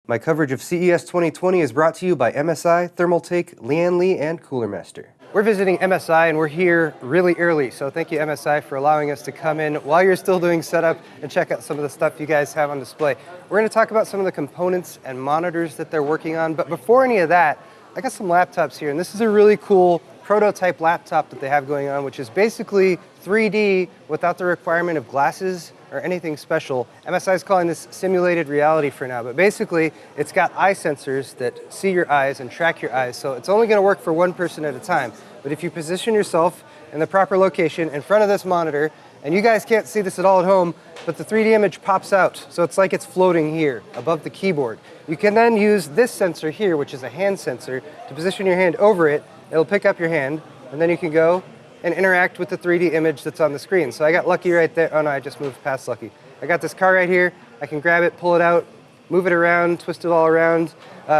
My coverage of CES 2020 is brought to you by MSI, Thermaltake, Lian Li, and Cooler Master. We're visiting MSI and we're here really early, so thank you MSI for allowing us to come in while you're still doing setup and check out some of the stuff you guys have on display. We're going to talk about some of the components and monitors that they're working on, but before any of that, I got some laptops here, and this is a really cool prototype laptop that they have going on, which is basically 3D without the requirement of glasses or anything special. MSI is calling this simulated reality for now, but basically it's got eye sensors that see your eyes and track your eyes, so it's only going to work for one person at a time. But if you position yourself in the proper location in front of this monitor, and you guys can't see this at all at home, but the 3D image pops out, so it's like it's floating here above the keyboard. You can then use this sensor here, which is a hand sensor, to position your hand over it. It'll pick up your hand, and then you can go and interact with the 3D image that's on the screen. So I got lucky right there. Oh no, I just moved past lucky. I got this car right here. I can grab it, pull it out, move it around, twist it all around.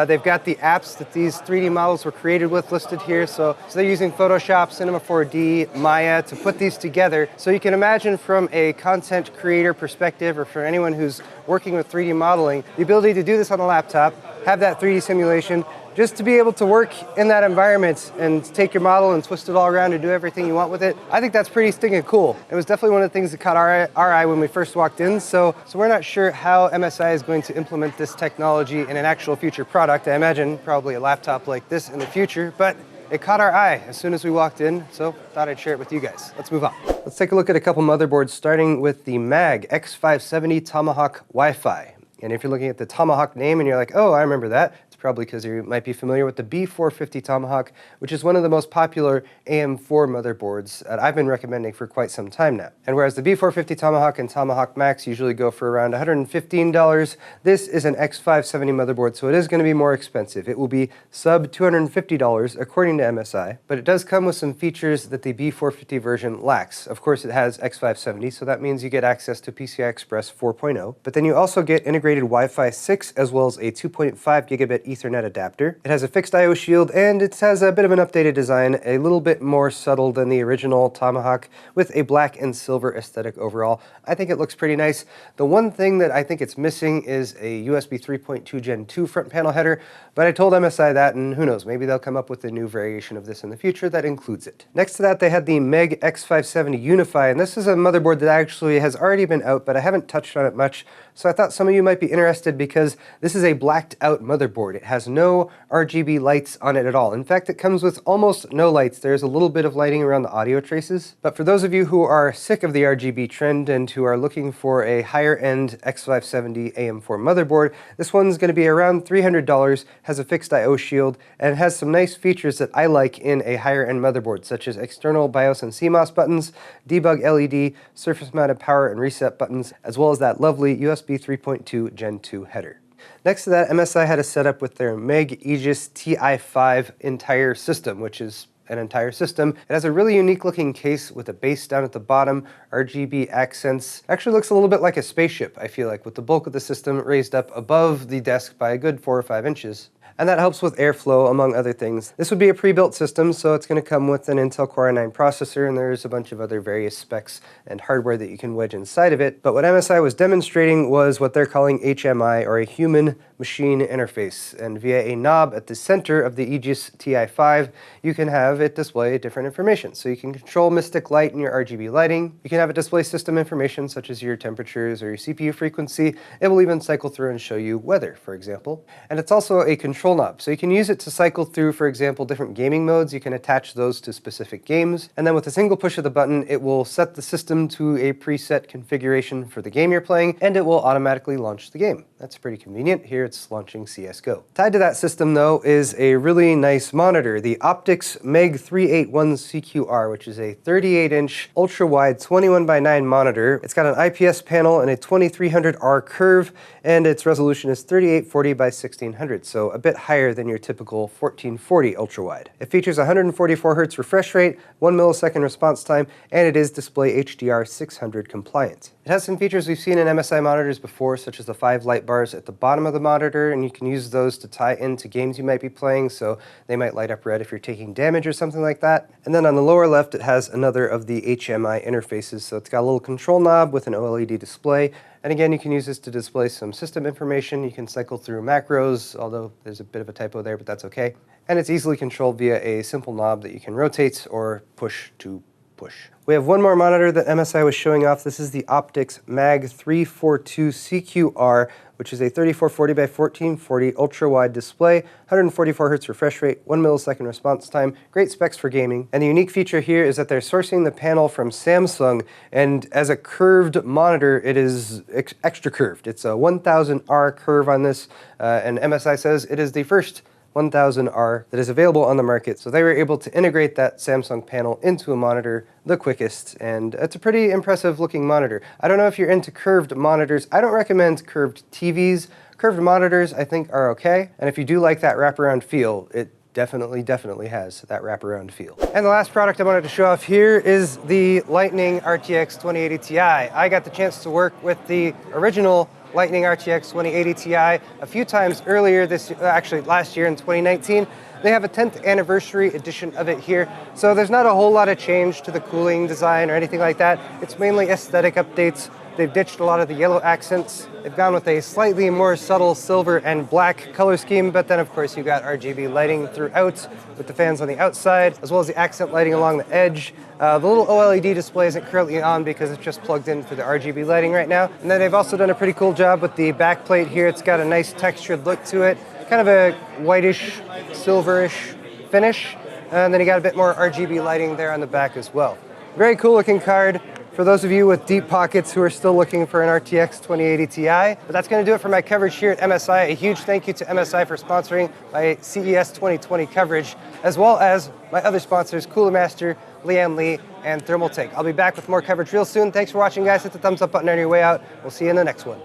They've got the apps that these 3D models were created with listed here. So they're using Photoshop, Cinema 4D, Maya to put these together. So you can imagine from a content creator perspective, or for anyone who's working with 3D modeling, the ability to do this on a laptop, have that 3D simulation, just to be able to work in that environment and take your model and twist it all around and do everything you want with it. I think that's pretty stinking cool. It was definitely one of the things that caught our eye when we first walked in. So we're not sure how MSI is going to implement this technology in an actual future product. I imagine probably a laptop like this in the future, but it caught our eye as soon as we walked in, so thought I'd share it with you guys. Let's move on. Let's take a look at a couple motherboards, starting with the MAG X570 Tomahawk Wi-Fi. And if you're looking at the Tomahawk name and you're like, oh, I remember that, probably because you might be familiar with the B450 Tomahawk, which is one of the most popular AM4 motherboards that I've been recommending for quite some time now. And whereas the B450 Tomahawk and Tomahawk Max usually go for around $115, this is an X570 motherboard, so it is going to be more expensive. It will be sub $250 according to MSI, but it does come with some features that the B450 version lacks. Of course, it has X570, so that means you get access to PCI Express 4.0, but then you also get integrated Wi-Fi 6 as well as a 2.5 gigabit Ethernet adapter. It has a fixed I/O shield, and it has a bit of an updated design, a little bit more subtle than the original Tomahawk, with a black and silver aesthetic overall. I think it looks pretty nice. The one thing that I think it's missing is a USB 3.2 Gen 2 front panel header, but I told MSI that, and who knows, maybe they'll come up with a new variation of this in the future that includes it. Next to that, they had the MEG X570 Unify, and this is a motherboard that actually has already been out, but I haven't touched on it much, so I thought some of you might be interested because this is a blacked out motherboard. It has no RGB lights on it at all. In fact, it comes with almost no lights. There's a little bit of lighting around the audio traces. But for those of you who are sick of the RGB trend and who are looking for a higher end X570 AM4 motherboard, this one's going to be around $300, has a fixed I/O shield, and has some nice features that I like in a higher end motherboard, such as external BIOS and CMOS buttons, debug LED, surface mounted power and reset buttons, as well as that lovely USB 3.2 Gen 2 header. Next to that, MSI had a setup with their MEG Aegis Ti5 entire system, which is an entire system. It has a really unique looking case with a base down at the bottom, RGB accents. Actually looks a little bit like a spaceship, I feel like, with the bulk of the system raised up above the desk by a good 4 or 5 inches. And that helps with airflow, among other things. This would be a pre-built system, so it's going to come with an Intel Core i9 processor, and there's a bunch of other various specs and hardware that you can wedge inside of it. But what MSI was demonstrating was what they're calling HMI, or a human machine interface. And via a knob at the center of the Aegis Ti5, you can have it display different information. So you can control Mystic Light and your RGB lighting. You can have it display system information, such as your temperatures or your CPU frequency. It will even cycle through and show you weather, for example. And it's also a control knob, so you can use it to cycle through, for example, different gaming modes. You can attach those to specific games, and then with a single push of the button, it will set the system to a preset configuration for the game you're playing, and it will automatically launch the game. That's pretty convenient. Here it's launching CSGO. Tied to that system, though, is a really nice monitor, the Optix MAG3402 CQR, which is a 38-inch ultra-wide 21:9 monitor. It's got an IPS panel and a 2300R curve, and its resolution is 3840 by 1600, so a bit higher than your typical 1440 ultra-wide. It features 144 Hz refresh rate, 1 millisecond response time, and it is Display HDR 600 compliant. It has some features we've seen in MSI monitors before, such as the 5 light bars at the bottom of the monitor, and you can use those to tie into games you might be playing, so they might light up red if you're taking damage or something like that. And then on the lower left, it has another of the HMI interfaces, so it's got a little control knob with an OLED display. And again, you can use this to display some system information. You can cycle through macros, although there's a bit of a typo there, but that's okay. And it's easily controlled via a simple knob that you can rotate or push to push. We have one more monitor that MSI was showing off. This is the Optix MAG3402 CQR, which is a 3440 by 1440 ultra-wide display, 144 Hz refresh rate, 1 millisecond response time, great specs for gaming. And the unique feature here is that they're sourcing the panel from Samsung, and as a curved monitor, it is extra curved. It's a 1000R curve on this, and MSI says it is the first 1000R that is available on the market. So they were able to integrate that Samsung panel into a monitor the quickest, and it's a pretty impressive looking monitor. I don't know if you're into curved monitors. I don't recommend curved TVs. Curved monitors I think are okay, and if you do like that wraparound feel, it definitely has that wraparound feel. And the last product I wanted to show off here is the Lightning RTX 2080 Ti. I got the chance to work with the original Lightning RTX 2080 Ti a few times earlier this year, actually last year in 2019. They have a 10th anniversary edition of it here, so there's not a whole lot of change to the cooling design or anything like that. It's mainly aesthetic updates. They've ditched a lot of the yellow accents. They've gone with a slightly more subtle silver and black color scheme, but then of course you've got RGB lighting throughout with the fans on the outside, as well as the accent lighting along the edge. The little OLED display isn't currently on because it's just plugged in for the RGB lighting right now. And then they've also done a pretty cool job with the back plate here. It's got a nice textured look to it, kind of a whitish, silverish finish. And then you got a bit more RGB lighting there on the back as well. Very cool looking card for those of you with deep pockets who are still looking for an RTX 2080 Ti. But that's going to do it for my coverage here at MSI. A huge thank you to MSI for sponsoring my CES 2020 coverage, as well as my other sponsors, Cooler Master, Lian Li, and Thermaltake. I'll be back with more coverage real soon. Thanks for watching, guys. Hit the thumbs up button on your way out. We'll see you in the next one.